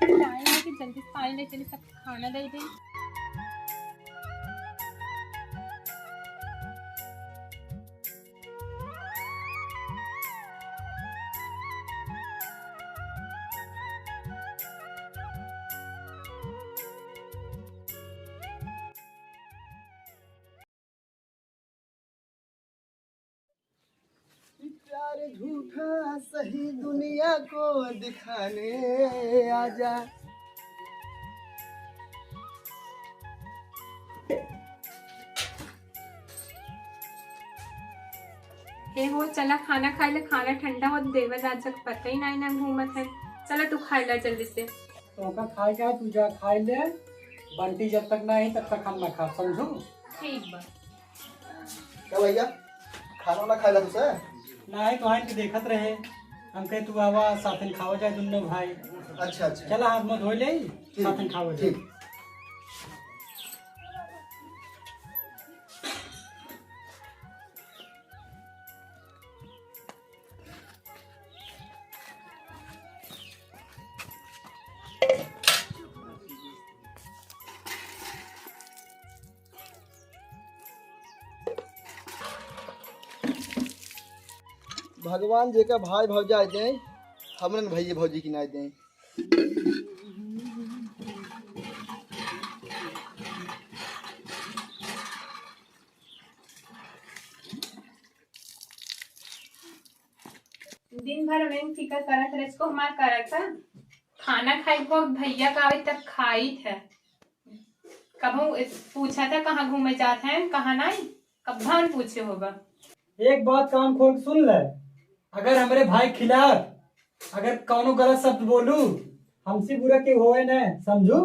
जाएंगे कि जल्दी से पानी ले चले, सब खाना दे दे। प्यार झूठा सही दुनिया को दिखाने आजा। हे हो चला खाना खाए ले, खाना ठंडा हो देवत आज तक पता ही नहीं ना घूमत है। चला तू खाए ला जल्दी से। तो का खाए का तू जा खाए ले, बंटी जब तक ना आई तब तक हम ना खा, समझू। ठीक बा। क्या भैया खाना ना खाएला तुझसे? ना है तो के देखत रहे, हम कहे तू आवा साथन खाओ जाए दोनों भाई। अच्छा अच्छा चला हाथ में धो ले, साथन खाओ जाए। ठीक। भगवान जी का भाई भौजा आए दें, हमरन भैया भौजी की ना दें। दिन भर में फिकर करत रहे, इसको हमार करत था खाना खाई को भैया का आवे तक खाई था। कबू पूछा था कहाँ घूमे जाते हैं कहाँ नहीं, कब भवन पूछे होगा। एक बात कान खोल के सुन ले, अगर हमारे भाई खिलाफ अगर कौनो गलत शब्द बोलू, हमसे बुरा के होए न, समझू।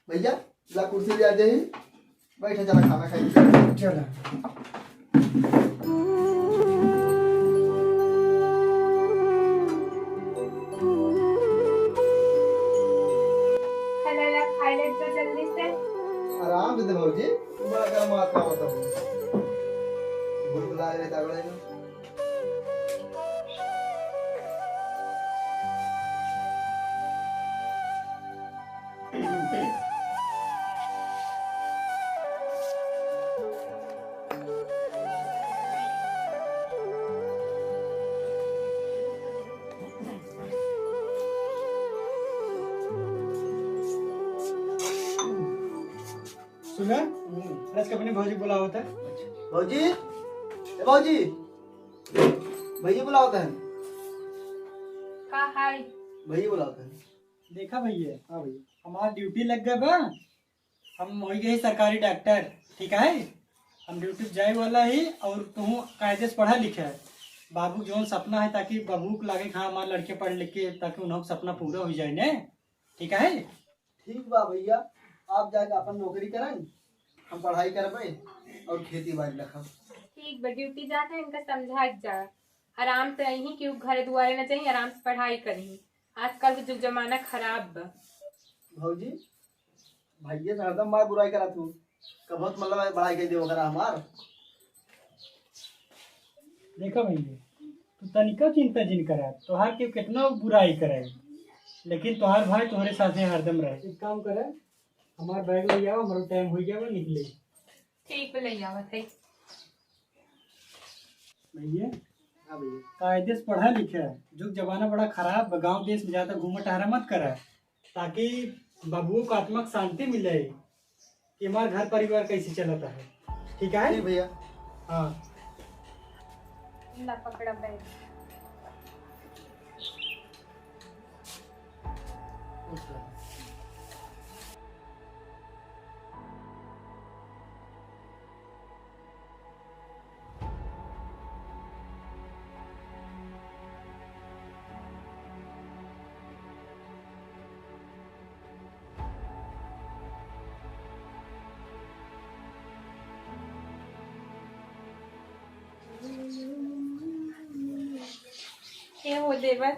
भैया ला कुर्सी ले आ जाए, बैठे चला खाना खाएंगे। चला खाई ले तो जल्दी से। आराम से दे भौजी, बड़ा गर्म आता होता है। बुलबुला रहता है ना। सुना आज अपने भौजी बोला होता है। भौजी ए भौजी, भैया बुला होता है। का हाय भैया बुला होता है। देखा भैया, हाँ भैया। हमारा ड्यूटी लग गया बा, हम हो गए सरकारी डॉक्टर, ठीक है। हम ड्यूटी जाए वाला ही, और तू कायदे से पढ़ा लिखा है। बाबू जो सपना है ताकि बाबू को लगे हाँ हमारे लड़के पढ़ लिख के, ताकि उन्हें सपना पूरा हो जाए ने, ठीक है। ठीक बा भैया, आप जाके अपन नौकरी करें, हम पढ़ाई करबे और खेती बाड़ी रखब। ठीक बा, ड्यूटी जाते हैं इनका समझा जा, आराम से रही क्यों घर दुआरे न चाहिए, आराम से पढ़ाई करी। आजकल के जुग जमाना खराब बा। भौजी भैया से हरदम मार बुराई करा तू, कबहत मतलब बड़ाई कर दे करा हमार। देखा भैया, तू तनिका चिंता जिन करा, तोहार के कितना बुराई करे, लेकिन तोहार भाई तुम्हारे साथ हरदम रहे। एक काम करे, हमार बैग ले जाओ, हमारा टाइम हो गया, निकले। ठीक ले आवत है भैया। हाँ भैया। कायदे से पढ़ा लिखा है, जुग जमाना बड़ा खराब, गांव देश में ज्यादा घूमा टहरा मत करा, ताकि बाबुओं को आत्मा शांति मिले कि हमारा घर परिवार कैसे चलता है, ठीक है। ठीक भैया। हाँ ला पकड़ा बैग। ये हो देवर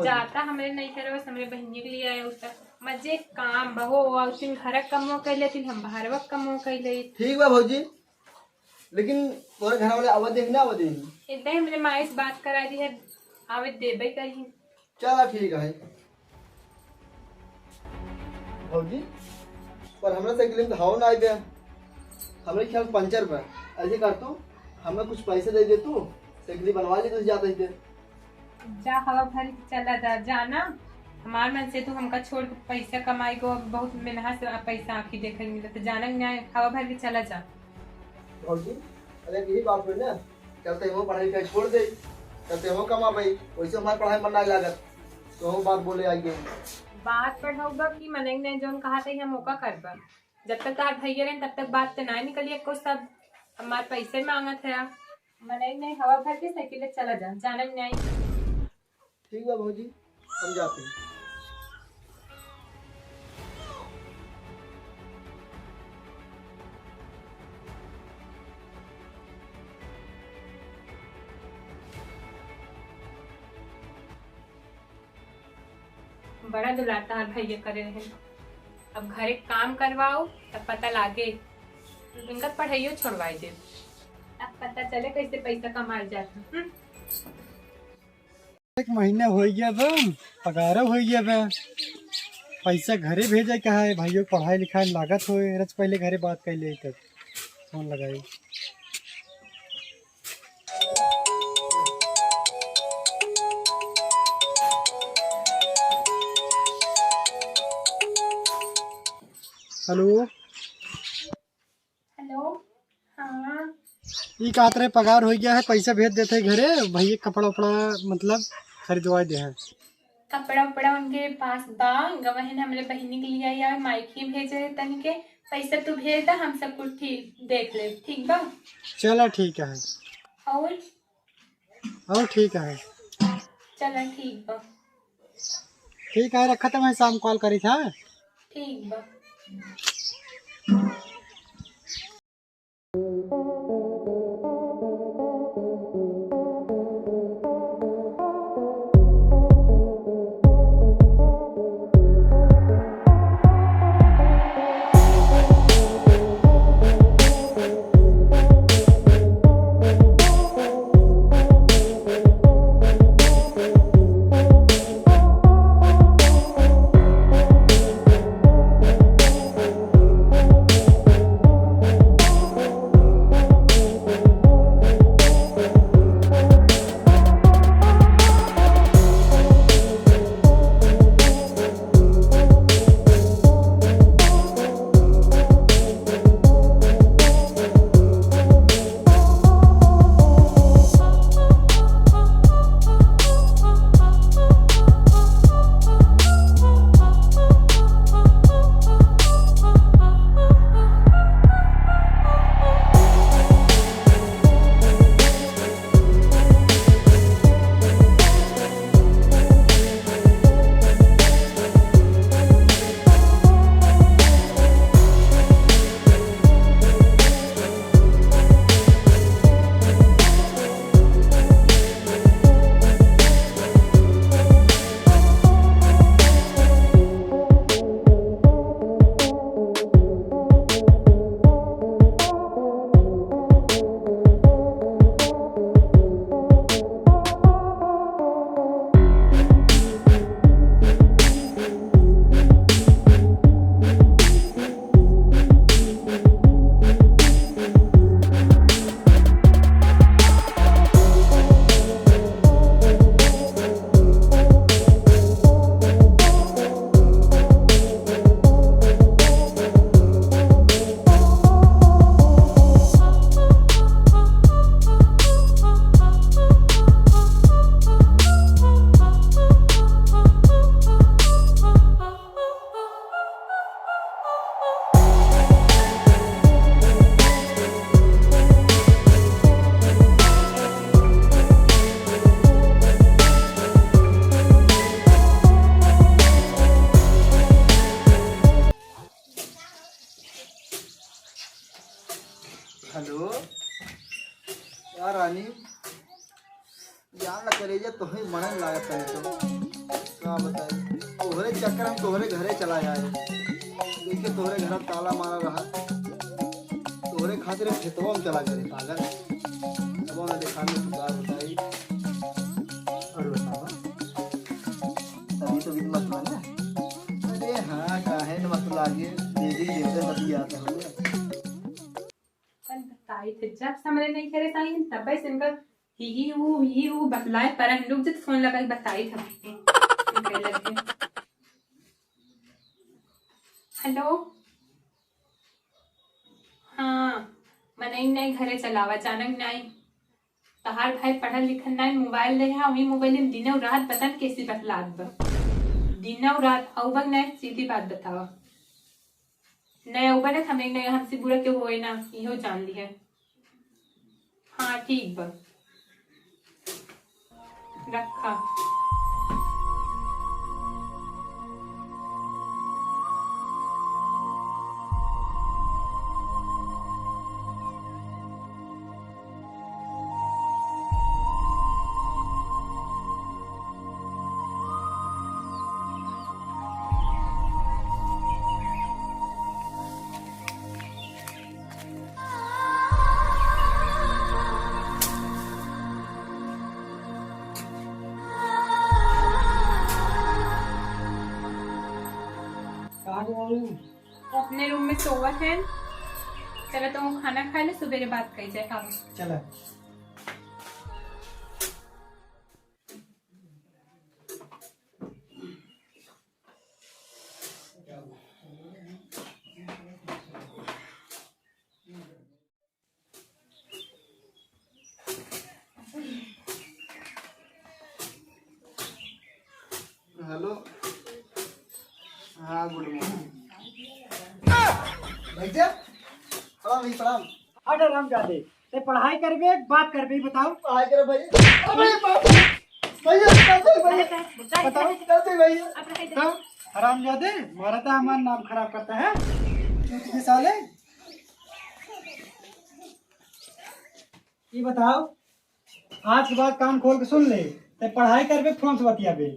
जाता हमरे नहीं करे, बस हमरे बहनी के लिए आए उसका मजे काम बहो और तुम घर कमो कर लेती, हम बाहर वक्त कमो कर ले। ठीक बा भौजी, लेकिन तोरे घर वाले आवाज देंगे ना, आवाज देंगे इतना ही हमने माँ से बात करा दी है, आवे देबे कहीं। चला ठीक है भौजी, पर हमरा साइकिल में हवा ना आई बे। हमरे ख्याल पंचर पे ऐसे कर तू, हमें कुछ पैसे दे दे, तू साइकिल बनवा ले तो जाते ही। जा हवा भर के चला जा, जाना हमार मन से तू हमका छोड़ के पैसा कमाई को बहुत मेहनत से पैसा आखी देखे मिला, तो जाना न्याय हवा भर के चला जा। भौजी अरे यही बात हुई ना, चलते हम पढ़ाई लिखाई छोड़ दे, चलते हम कमा भाई, वैसे हमारे पढ़ाई मन ना लागत, तो हम बात बोले आइए। बात पढ़ाऊगा कि मने ने जोन कहा था हम मौका करबा, जब तक तार भैया रहे तब तक बात तो ना निकलिए को, सब हमारे पैसे मांगत है। मने ने हवा भर के साइकिल चला जा, जाना न्याय। ठीक है भौजी, हम जाते हैं। बड़ा दुलारता हर भैया करे रहे, अब घरे काम करवाओ तब पता लागे, इनका पढ़ाइयो छोड़वाई दे, अब पता चले कैसे पैसा कमाए जाता। एक महीना हो गया बा, पगार हो गया बा, पैसा घरे भेजे का है, भाइयों पढ़ाई लिखाई लागत हो रच, पहले घरे बात कर ले तब फोन लगाई। हेलो हेलो, हाँ ये कहते रहे पगार हो गया है, पैसा भेज देते घरे, भैया कपड़ा उपड़ा मतलब खरीदवा दे है। कपड़ा उपड़ा उनके पास बा, गवाहिन हमरे बहिनी के लिए या माइकी भेजे तनी के, पैसा तू भेज दा, हम सब कुछ ठीक देख ले, ठीक बा। चला ठीक है, और ठीक है, चला ठीक बा, ठीक है, रखा था, मैं शाम कॉल करी था। ठीक बा। हेलो यार रानी, यार ना करे जा, तुम्हें मन लागत है तो क्या बताए, तोहरे चक्कर हम तोहरे घरे चला आए, देखे तोहरे घर ताला मारा रहा, तोहरे खातिर खेतवा में चला गए पागल, अब उन्हें देखा में बताई और लेते बतिया आता हूँ। कल बताई थे जब समझ नहीं करे ताई तब से इनका ही वो बतलाए पर हम लोग जब फोन लगा के बताई थे इनके लगे। हेलो हाँ मनई नहीं घरे चलावा अचानक नहीं तहार भाई पढ़ल लिखल नहीं मोबाइल ले है वही मोबाइल में दिनों रात पता न कैसी बतलात बा दिनों रात औबक नहीं सीधी बात बतावा नहीं औबक ना हमें नहीं हमसे बुरा क्यों होए ना इहो जान ली है। हाँ ठीक बा रखा। कहाँ गए वाली? अपने रूम में सोवत है चलो तुम खाना खा ले सुबह बात कही जाए खाओ। चला हेलो हाँ गुड मॉर्निंग भैया प्रणाम भाई प्रणाम। हट आराम जाते ते पढ़ाई करबे बात करबे बताओ पढ़ाई करो भैया। अरे बाप रे भैया कैसे भैया बताओ कैसे भैया बताओ आराम जाते मारा था हमारा नाम खराब करता है चूत के साले। ये बताओ आज के बाद कान खोल के सुन ले ते पढ़ाई करबे फोन से बतियाबे।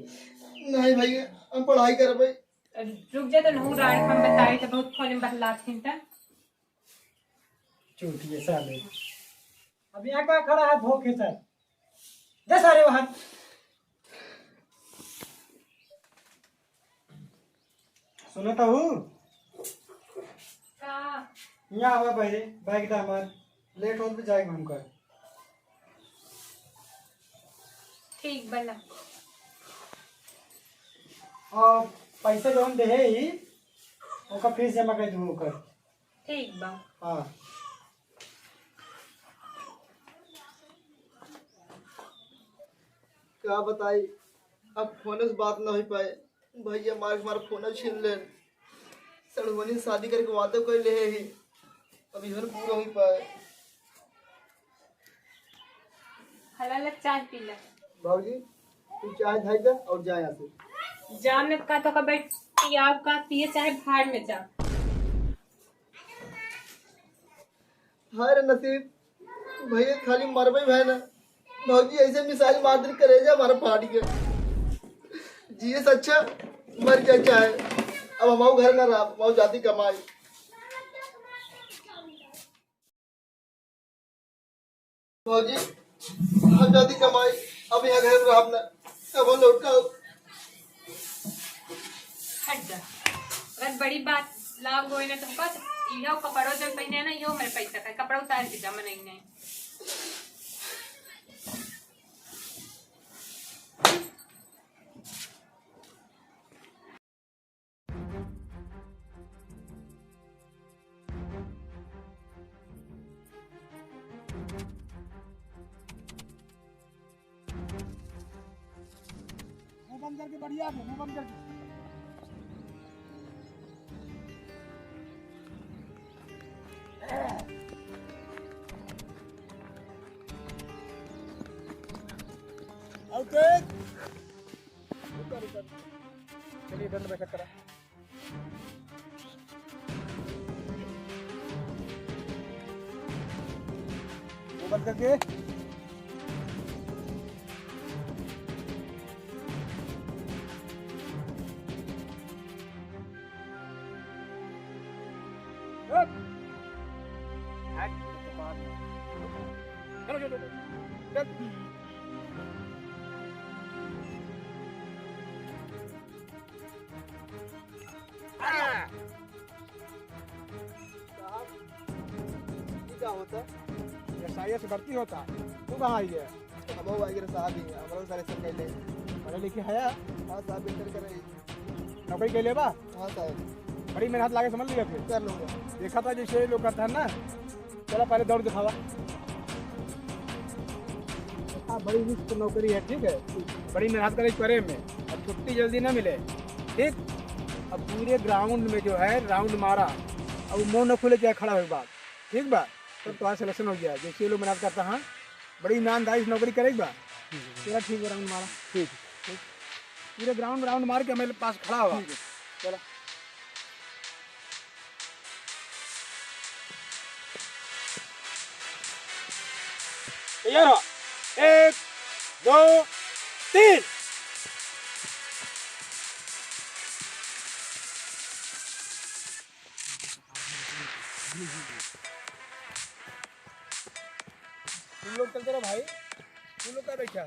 नहीं भैया हम पढ़ाई कर भाई। रुक जा तो नहीं रात हम बताए तो बहुत फोन में बतलात थे ता चूतिए साले अब यहाँ का खड़ा है धोखे सर दे सारे वहां सुनो तो हूँ का यहाँ हुआ पहले बैग था हमार लेट हो तो जाएगा हम कर ठीक बना और पैसे जो हम दे ही उसका फीस जमा कर दूँ कर। ठीक बा हाँ क्या बताई अब फोन से बात ना हो पाए भैया हमारा फोन छीन ले सड़वनी शादी करके वादे कर ले ही अब इधर पूरा हो पाए। हलाल चाय पी ले बाबूजी तू चाय धाई दे और जा यहाँ से। जाम में का तो का बैठ आपका पिए चाहे भाड़ में जा। हाय रे नसीब भैया खाली मरबे भाई ना भौजी ऐसे मिसाइल मार दी करेजा हमारा फाड़ के जिए से अच्छा मर जाए चाहे। अब हमारे घर ना रहा हमारी जाति कमाई भौजी हम जाति कमाई अब यहाँ घर रहा अपना अब हम लौट का हट जा अगर बड़ी बात लाभ होए ना तुमको इहो कपड़ों जब पहने ना इहो मेरे पैसा का कपड़ा उतार के जमा नहीं नहीं मुंह बंद करके बढ़िया मुंह बंद करके चलिए दंड बैठक करा वो बंद करके चलो चलो चल क्या होता SIA से भर्ती होता। तू कहाँ आई है? हम हो आगे साहब ही हमारा सिलेक्शन कर ले। पढ़े लिखे है? हाँ साहब इंटर कर रही। नौकरी के लिए बा? हाँ साहब बड़ी मेहनत लागे समझ लिया फिर। कर लूँगा। देखा था जैसे लोग करता है ना। चलो पहले दौड़ दिखावा। हाँ बड़ी रिस्क नौकरी है ठीक है। बड़ी मेहनत करे करे में अब छुट्टी जल्दी ना मिले ठीक। अब पूरे ग्राउंड में जो है राउंड मारा अब मुँह न खुले क्या खड़ा हुई बात ठीक बा। तब तुम्हारा सिलेक्शन हो गया जैसे लोग मेहनत करता हाँ बड़ी ईमानदारी से नौकरी करेगी बा। तेरा ठीक है राउंड मारा ठीक पूरे ग्राउंड मार के मेरे पास खड़ा हुआ चलो। तैयार हो 1 2 3 तुम लोग चलते रहो भाई। तुम लोग क्या बैठा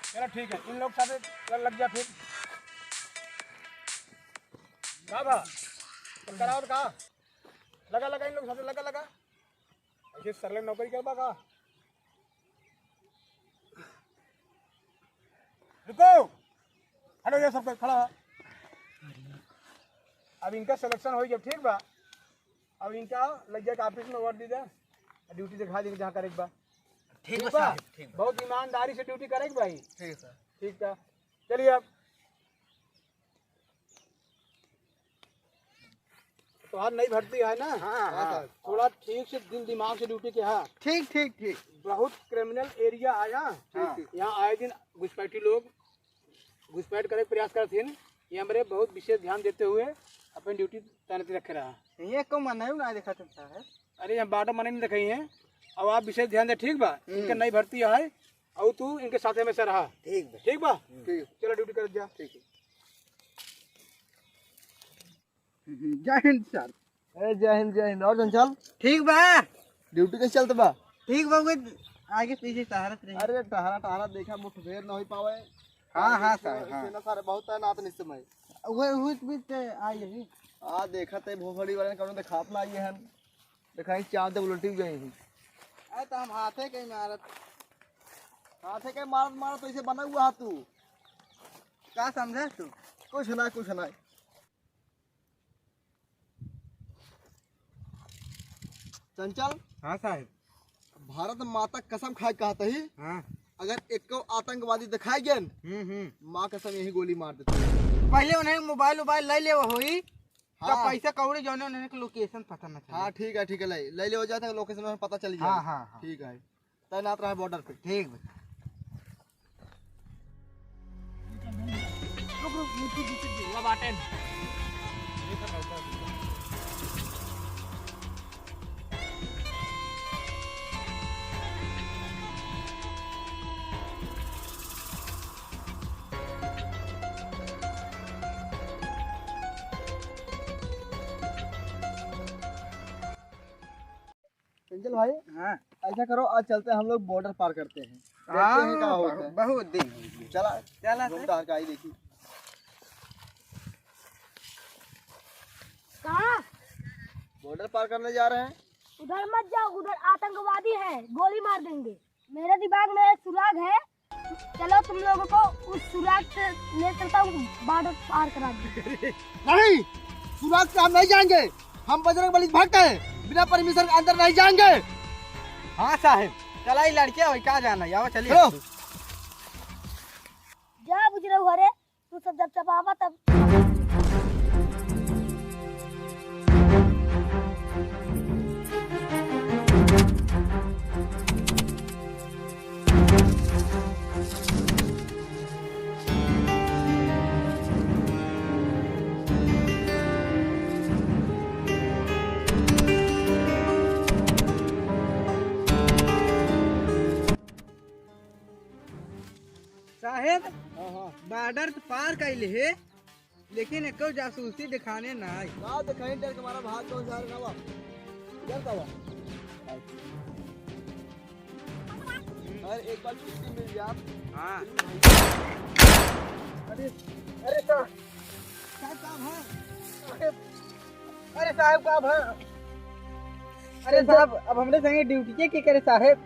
चलो ठीक है इन लोग साथ चल लग जा फिर कहा भा कराओ कहा लगा इन लोग साथ लगा ऐसे सरले नौकरी करवा का रुको हटो ये सब खड़ा है। अब इनका सिलेक्शन हो जब ठीक बा अब इनका लग जाए ऑफिस में वर्क दी दे ड्यूटी दिखा देंगे जहाँ करेगा बा ठीक बा। बहुत ईमानदारी से ड्यूटी करेगी भाई ठीक है सर। ठीक है चलिए अब तो आज नई भर्ती है ना। हाँ थोड़ा ठीक से दिल दिमाग से ड्यूटी के हाँ ठीक ठीक ठीक। बहुत क्रिमिनल एरिया आया यहाँ आए दिन घुसपैठी लोग घुसपैठ करे प्रयास करते हैं ये हमारे बहुत विशेष ध्यान देते हुए अपनी ड्यूटी तैनाती रखे रहा। ये को मना ना देखा चलता है। अरे हम बाटो मने नहीं दिखाई हैं अब आप विशेष ध्यान दे ठीक बा। इनका नई भर्ती है और तू इनके साथ में से रहा ठीक बा। चलो ड्यूटी कर जा ठीक है। जय हिंद सर। जय हिंद और चंचल ठीक बा ड्यूटी कैसे चलते बा? ठीक बा आगे पीछे सहारत रही। अरे टहरा देखा मुठभेड़ न हो पावे। हाँ सर सेना सारे बहुत है नाथ इस समय वो भी आई है। आ देखा ते भोखड़ी वाले कौन दिखात ना आई है दिखाई चांद उलटी गई थी। अरे तो हम हाथे के मारत तो इसे बना हुआ तू क्या समझे तू? कुछ ना चंचल। हाँ साहब भारत माता कसम खाए कहते ही हाँ अगर एक आतंकवादी दिखाई गए माँ कसम यही गोली मार देते। पहले उन्हें मोबाइल ले ले हुई हाँ। पैसा कौड़ी जो उन्हें लोकेशन पता न चला। हाँ ठीक है ले हो जाए लोकेशन में पता चल जाए। हाँ ठीक है तैनात रहा बॉर्डर पे। ठीक चंचल भाई हाँ ऐसा करो आज चलते हैं हम लोग बॉर्डर पार करते हैं देखते हैं क्या होता है। बहुत दिन चला घूमता है काई देखी कहाँ? बॉर्डर पार करने जा रहे हैं। उधर मत जाओ, उधर आतंकवादी है, गोली मार देंगे। मेरे दिमाग में एक सुराग है, चलो तुम लोगों को उस सुराग से ले चलता हूँ, बॉर्डर पार करा दूँ। नहीं सुराग से हम नहीं जाएंगे। हम बजरंगबली भक्त हैं, बिना परमिशन के अंदर नहीं जाएंगे। हाँ साहब चला लड़कियां हो क्या जाना जाओ चलिए। चलो। जा बुझ घरे तू सब जब चपावा तब साहेब बॉर्डर तो पार कैले है लेकिन एको जासूसी दिखाने ना आई। ना दिखाई डर के हमारा भाग कौन जा रहा है डर का हुआ। अरे एक बार छुट्टी मिल जाए। हाँ अरे अरे साहब साहब काम है। अरे साहब का अरे साहब अब हमने संगे ड्यूटी के करे साहब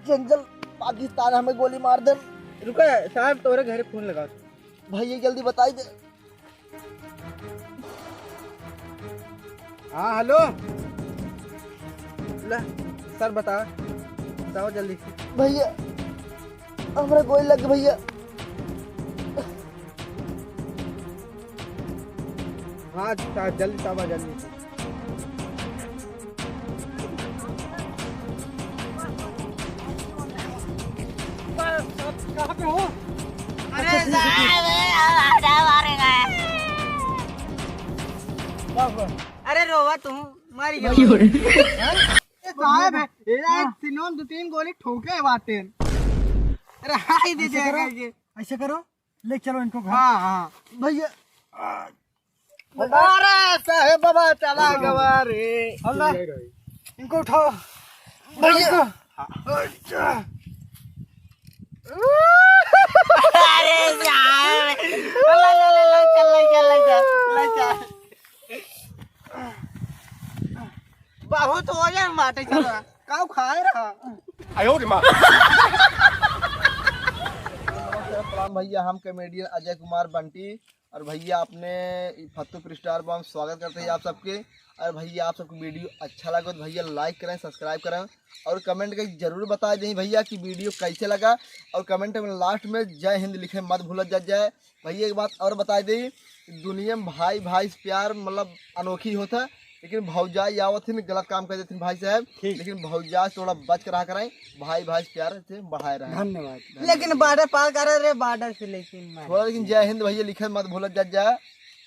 जंगल पाकिस्तान हमें गोली मार दे। रुका साहब तोरे घरे फोन लगा भैया जल्दी बताई दे। हाँ हेलो सर बताओ जल्दी भैया हमारा गोली लग गई भैया। हाँ जल्दी साहब जल्दी। कहाँ पे हो? अरे रोवा तुम मारी गया साहब है तीनों 2-3 गोली ठोके बातें। अरे हाय दे दे ऐसे करो ले चलो इनको घर। हाँ भैया अरे साहेब बाबा चला गवा रे अल्लाह इनको उठाओ भैया। अरे साहब बहुत हो जाए माटे चला काऊ खाए रहा। प्रणाम भैया हम कॉमेडियन अजय कुमार बंटी और भैया आपने फतेहपुर स्टार पर हम स्वागत करते हैं आप सबके। और भैया आप सबको वीडियो अच्छा लगा तो भैया लाइक करें सब्सक्राइब करें और कमेंट करके जरूर बता दें भैया कि वीडियो कैसे लगा। और कमेंट में लास्ट में जय हिंद लिखे मत भूल जाए। भैया एक बात और बता दें दुनिया में भाई भाई से प्यार मतलब अनोखी होता है लेकिन भौजाई आवत थी गलत काम कर देते भाई साहब लेकिन भौजा से थोड़ा बच कर रहा कराएं भाई भाई से प्यार से बढ़ाए रहे। धन्यवाद। लेकिन बॉर्डर पार कर रहे बॉर्डर से लेकिन थोड़ा लेकिन जय हिंद भैया लिखे मत भूल जाए।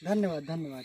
धन्यवाद।